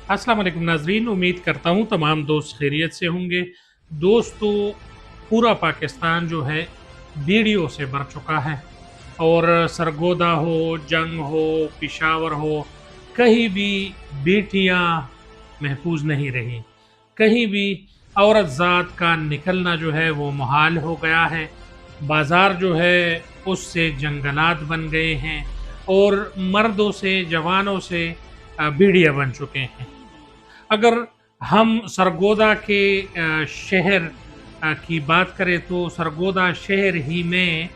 अस्सलाम वालेकुम नाजरीन, उम्मीद करता हूँ तमाम दोस्त खैरियत से होंगे। दोस्तों, पूरा पाकिस्तान जो है बेड़ियों से भर चुका है और सरगोदा हो, जंग हो, पिशावर हो, कहीं भी बेटियां महफूज नहीं रही। कहीं भी औरत ज़ात का निकलना जो है वो मुहाल हो गया है। बाज़ार जो है उससे जंगलात बन गए हैं और मर्दों से, जवानों से भेड़िया बन चुके हैं। अगर हम सरगोदा के शहर की बात करें तो सरगोदा शहर ही में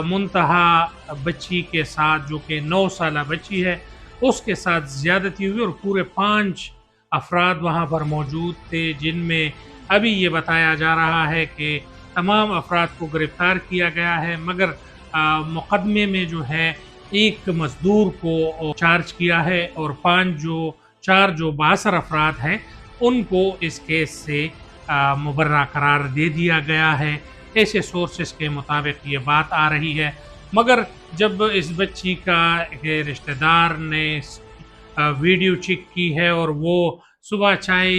मुंतहा बच्ची के साथ, जो कि 9 साला बच्ची है, उसके साथ ज़्यादती हुई और पूरे 5 अफराद वहाँ पर मौजूद थे, जिनमें अभी ये बताया जा रहा है कि तमाम अफराद को गिरफ्तार किया गया है, मगर मुकदमे में जो है एक मजदूर को चार्ज किया है और 4 जो बासर अफराद हैं उनको इस केस से मुबर्रा करार दे दिया गया है। ऐसे सोर्सेस के मुताबिक ये बात आ रही है। मगर जब इस बच्ची का के रिश्तेदार ने वीडियो चेक की है और वो सुबह चाय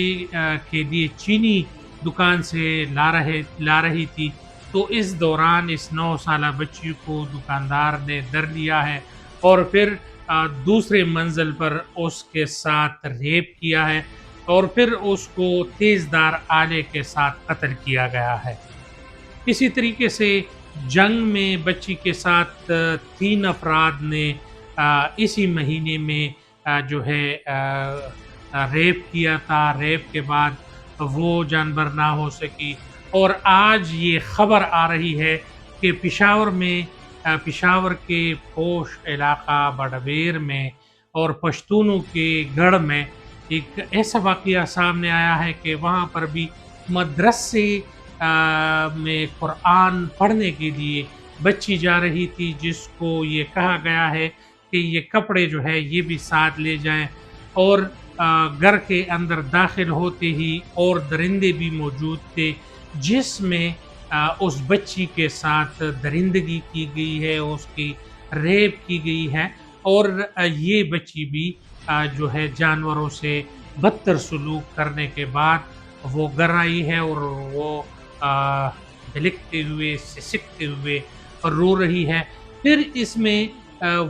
के लिए चीनी दुकान से ला रही थी, तो इस दौरान इस 9 साला बच्ची को दुकानदार ने डर लिया है और फिर दूसरे मंजिल पर उसके साथ रेप किया है और फिर उसको तेज़दार आले के साथ कत्ल किया गया है। इसी तरीके से जंग में बच्ची के साथ 3 अफराद ने इसी महीने में जो है रेप किया था। रेप के बाद वो जानबर ना हो सकी और आज ये खबर आ रही है कि पिशावर के पोश इलाका बड़बेर में और पश्तूनों के गढ़ में एक ऐसा वाक़या सामने आया है कि वहाँ पर भी मदरसे में कुरान पढ़ने के लिए बच्ची जा रही थी, जिसको ये कहा गया है कि ये कपड़े जो है ये भी साथ ले जाएं और घर के अंदर दाखिल होते ही और दरिंदे भी मौजूद थे, जिसमें उस बच्ची के साथ दरिंदगी की गई है, उसकी रेप की गई है और ये बच्ची भी जो है जानवरों से बदतर सलूक करने के बाद वो घर आई है और वो बिलखते हुए, सिसकते हुए और रो रही है। फिर इसमें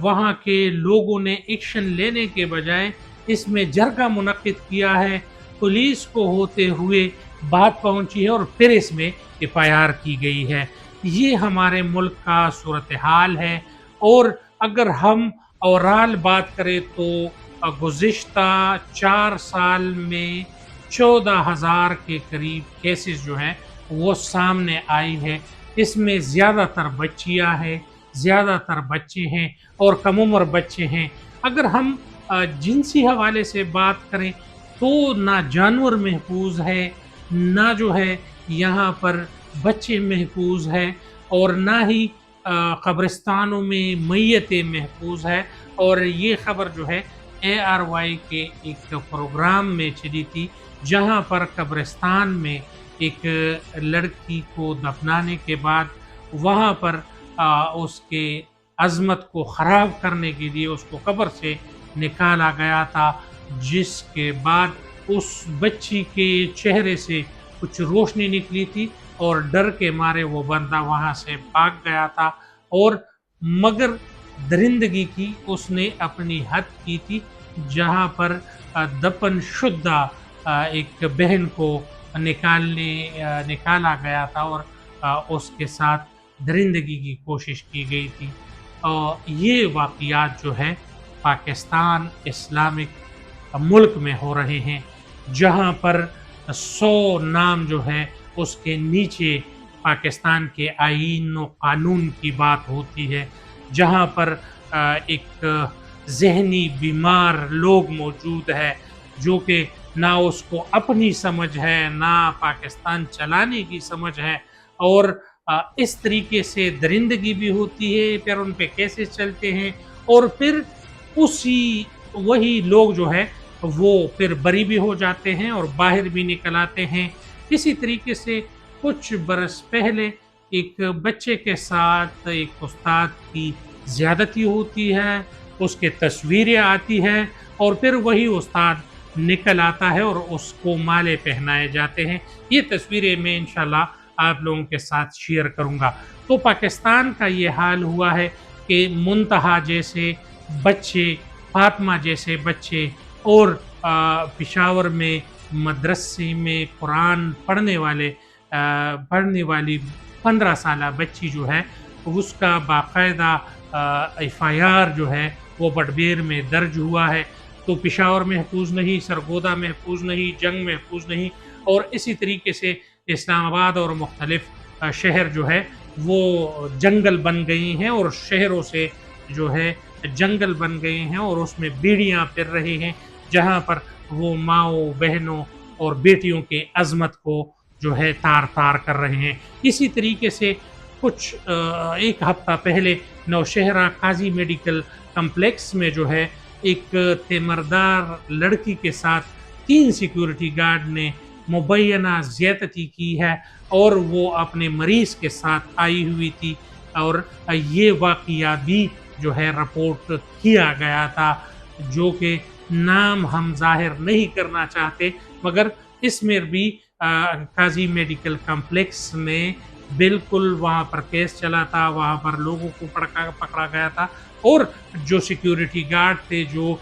वहाँ के लोगों ने एक्शन लेने के बजाय इसमें जरगा मुनक्किद किया है, पुलिस को होते हुए बात पहुंची है और फिर इसमें एफआईआर की गई है। ये हमारे मुल्क का सूरत हाल है। और अगर हम ओवरऑल बात करें तो गुज़िश्ता 4 साल में 14,000 के करीब केसेस जो हैं वो सामने आई है। इसमें ज़्यादातर बच्चियां हैं, ज़्यादातर बच्चे हैं और कम उम्र बच्चे हैं। अगर हम जिनसी हवाले से बात करें तो ना जानवर महफूज है, ना जो है यहाँ पर बच्चे महफूज है और ना ही कब्रिस्तानों में मैयतें महफूज है। और ये ख़बर जो है ARY के एक प्रोग्राम में चली थी, जहाँ पर कब्रिस्तान में एक लड़की को दफनाने के बाद वहाँ पर उसके अज़मत को ख़राब करने के लिए उसको कब्र से निकाला गया था, जिसके बाद उस बच्ची के चेहरे से कुछ रोशनी निकली थी और डर के मारे वो बंदा वहाँ से भाग गया था। और मगर दरिंदगी की उसने अपनी हद की थी, जहाँ पर दफन शुदा एक बहन को निकाला गया था और उसके साथ दरिंदगी की कोशिश की गई थी। ये वाक़यात जो है पाकिस्तान इस्लामिक मुल्क में हो रहे हैं, जहाँ पर 100 नाम जो है उसके नीचे पाकिस्तान के आईन और कानून की बात होती है, जहाँ पर एक ज़हनी बीमार लोग मौजूद है, जो कि ना उसको अपनी समझ है, ना पाकिस्तान चलाने की समझ है और इस तरीके से दरिंदगी भी होती है, फिर उन पे केसेस चलते हैं और फिर वही लोग जो है वो फिर बरी भी हो जाते हैं और बाहर भी निकल आते हैं। इसी तरीके से कुछ बरस पहले एक बच्चे के साथ एक उस्ताद की ज़्यादती होती है, उसके तस्वीरें आती हैं और फिर वही उस्ताद نکل آتا ہے اور اس کو مالے پہنائے جاتے ہیں۔ یہ تصویریں میں انشاءاللہ آپ لوگوں کے ساتھ شیئر کروں گا۔ تو پاکستان کا یہ حال ہوا ہے کہ منتہا جیسے بچے، فاطمہ جیسے بچے، اور پشاور میں مدرسے میں قرآن پڑھنے والی 15 سالہ بچی جو ہے، اس کا باقاعدہ ایف آئی آر جو ہے وہ بٹبیر میں درج ہوا ہے۔ تو پشاور محفوظ نہیں، سرگودا محفوظ نہیں، جنگ محفوظ نہیں، اور اسی طریقے سے اسلام آباد اور مختلف شہر جو ہے وہ جنگل بن گئی ہیں، اور شہروں سے جو ہے جنگل بن گئے ہیں، اور اس میں بیڑیاں پھر رہے ہیں، جہاں پر وہ ماؤں، بہنوں اور بیٹیوں کے عظمت کو جو ہے تار تار کر رہے ہیں۔ اسی طریقے سے کچھ ایک ہفتہ پہلے نوشہرہ قاضی میڈیکل کمپلیکس میں جو ہے ایک تیمردار لڑکی کے ساتھ 3 سیکیورٹی گارڈ نے مبینہ زیادتی کی ہے، اور وہ اپنے مریض کے ساتھ آئی ہوئی تھی، اور یہ واقعہ بھی جو ہے رپورٹ کیا گیا تھا، جو کہ نام ہم ظاہر نہیں کرنا چاہتے، مگر اس میں بھی قاضی میڈیکل کمپلیکس میں بالکل وہاں پر کیس چلا تھا، وہاں پر لوگوں کو پکڑا گیا تھا، اور جو سیکیورٹی گارڈ تھے، جو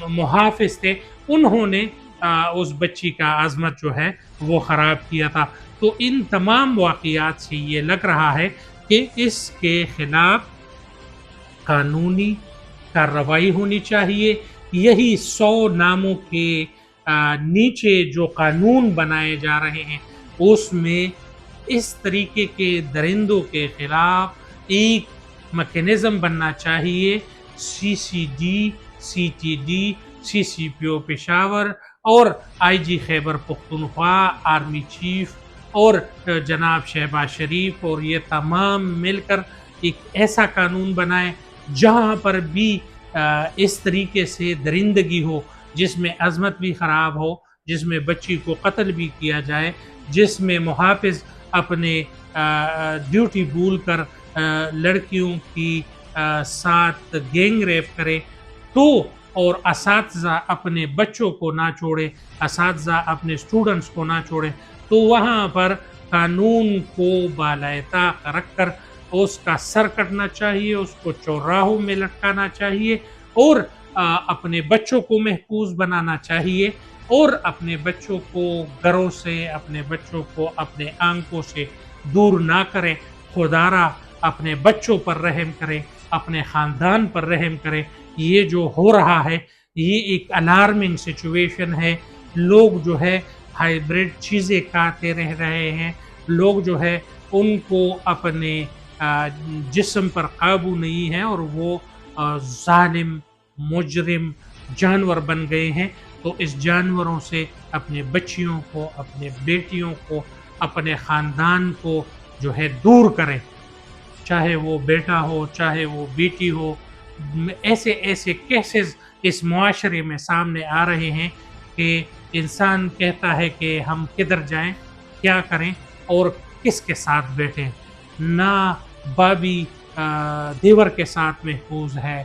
محافظ تھے، انہوں نے اس بچی کا عظمت جو ہے وہ خراب کیا تھا۔ تو ان تمام واقعات سے یہ لگ رہا ہے کہ اس کے خلاف قانونی کارروائی ہونی چاہیے۔ یہی 100 ناموں کے نیچے جو قانون بنائے جا رہے ہیں، اس میں اس طریقے کے درندوں کے خلاف ایک میکینزم بننا چاہیے۔ C C D, C T D, C C P O Peshawar اور I G Khyber Pakhtunkhwa, army chief اور جناب شہباز شریف، اور یہ تمام مل کر ایک ایسا قانون بنائے جہاں پر بھی اس طریقے سے درندگی ہو، جس میں عظمت بھی خراب ہو، جس میں بچی کو قتل بھی کیا جائے، جس میں محافظ اپنے ڈیوٹی بھول کر لڑکیوں کی ساتھ گینگ ریپ کرے، تو اور اساتذہ اپنے بچوں کو نہ چھوڑے، اساتذہ اپنے اسٹوڈنٹس کو نہ چھوڑے، تو وہاں پر قانون کو بالائے طاق رکھ کر اس کا سر کٹنا چاہیے، اس کو چوراہوں میں لٹکانا چاہیے، اور اپنے بچوں کو محفوظ بنانا چاہیے، اور اپنے بچوں کو گھروں سے، اپنے بچوں کو اپنے آنکھوں سے دور نہ کریں۔ خدارا اپنے بچوں پر رحم کرے، اپنے خاندان پر رحم کرے۔ یہ جو ہو رہا ہے یہ ایک الارمنگ سچویشن ہے۔ لوگ جو ہے ہائیبریڈ چیزیں کھاتے رہ رہے ہیں، لوگ جو ہے ان کو اپنے جسم پر قابو نہیں ہے، اور وہ ظالم، مجرم جانور بن گئے ہیں۔ تو اس جانوروں سے اپنے بچیوں کو، اپنے بیٹیوں کو، اپنے خاندان کو جو ہے دور کریں، چاہے وہ بیٹا ہو، چاہے وہ بیٹی ہو۔ ایسے ایسے کیسز اس معاشرے میں سامنے آ رہے ہیں کہ انسان کہتا ہے کہ ہم کدھر جائیں، کیا کریں اور کس کے ساتھ بیٹھیں۔ نہ بابی دیور کے ساتھ محفوظ ہے،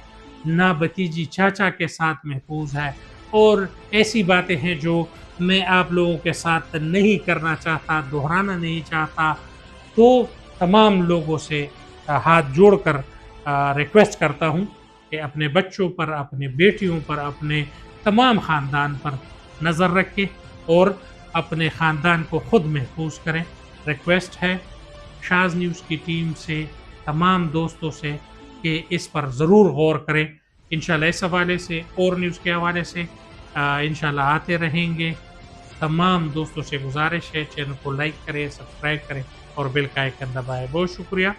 نہ بھتیجی چاچا کے ساتھ محفوظ ہے، اور ایسی باتیں ہیں جو میں آپ لوگوں کے ساتھ نہیں کرنا چاہتا، دہرانا نہیں چاہتا۔ تو تمام لوگوں سے ہاتھ جوڑ کر ریکویسٹ کرتا ہوں کہ اپنے بچوں پر، اپنے بیٹیوں پر، اپنے تمام خاندان پر نظر رکھیں، اور اپنے خاندان کو خود محفوظ کریں۔ ریکویسٹ ہے شاز نیوز کی ٹیم سے، تمام دوستوں سے، کہ اس پر ضرور غور کریں۔ انشاءاللہ اس حوالے سے اور نیوز کے حوالے سے انشاءاللہ آتے رہیں گے۔ تمام دوستوں سے گزارش ہے چینل کو لائک کریں، سبسکرائب کریں اور بیل کا آئیکن دبائیں۔ بہت شکریہ۔